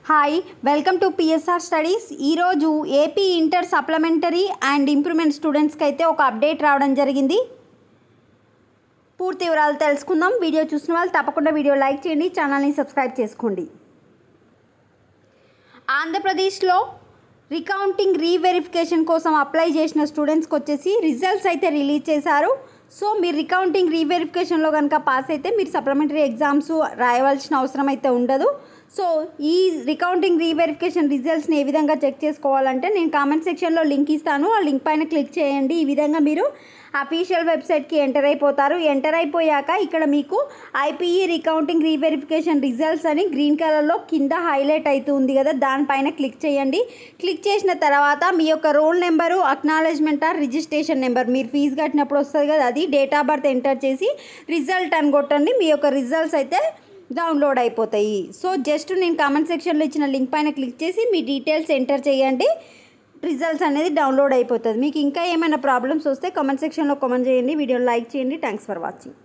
Hi welcome to PSR studies. ఈరోజు AP inter supplementary and improvement స్టూడెంట్స్కి అయితే ఒక అప్డేట్ రావడం జరిగింది. పూర్తి వివరాలు తెలుసుకుందాం. వీడియో చూసిన వాళ్ళు తప్పకుండా వీడియో లైక్ చేయండి, ఛానల్ని సబ్స్క్రైబ్ చేసుకోండి. ఆంధ్రప్రదేశ్లో రికౌంటింగ్ రీవెరిఫికేషన్ కోసం అప్లై చేసిన స్టూడెంట్స్కి వచ్చేసి రిజల్ట్స్ అయితే రిలీజ్ చేశారు. సో మీరు రికౌంటింగ్ రీవెరిఫికేషన్లో కనుక పాస్ అయితే మీరు సప్లిమెంటరీ ఎగ్జామ్స్ రాయవలసిన అవసరం అయితే ఉండదు. సో ఈ రికౌంటింగ్ రీవెరిఫికేషన్ రిజల్ట్స్ని ఏ విధంగా చెక్ చేసుకోవాలంటే నేను కామెంట్ సెక్షన్లో లింక్ ఇస్తాను. ఆ లింక్ పైన క్లిక్ చేయండి. ఈ విధంగా మీరు అఫీషియల్ వెబ్సైట్కి ఎంటర్ అయిపోతారు. ఎంటర్ అయిపోయాక ఇక్కడ మీకు ఐపీఈ రికౌంటింగ్ రీవెరిఫికేషన్ రిజల్ట్స్ అని గ్రీన్ కలర్లో కింద హైలైట్ అవుతుంది కదా, దానిపైన క్లిక్ చేయండి. క్లిక్ చేసిన తర్వాత మీ యొక్క roll number, acknowledgement or registration number మీరు ఫీజు కట్టినప్పుడు వస్తుంది కదా, అది డేట్ ఆఫ్ బర్త్ ఎంటర్ చేసి రిజల్ట్ అని కొట్టండి. మీ యొక్క రిజల్ట్స్ అయితే డౌన్లోడ్ అయిపోతాయి. సో జస్ట్ నేను కామెంట్ సెక్షన్లో ఇచ్చిన లింక్ పైన క్లిక్ చేసి మీ డీటెయిల్స్ ఎంటర్ చేయండి. రిజల్ట్స్ అనేది డౌన్లోడ్ అయిపోతుంది. మీకు ఇంకా ఏమైనా ప్రాబ్లమ్స్ వస్తే కామెంట్ సెక్షన్లో కామెంట్ చేయండి. వీడియోని లైక్ చేయండి. Thanks for watching.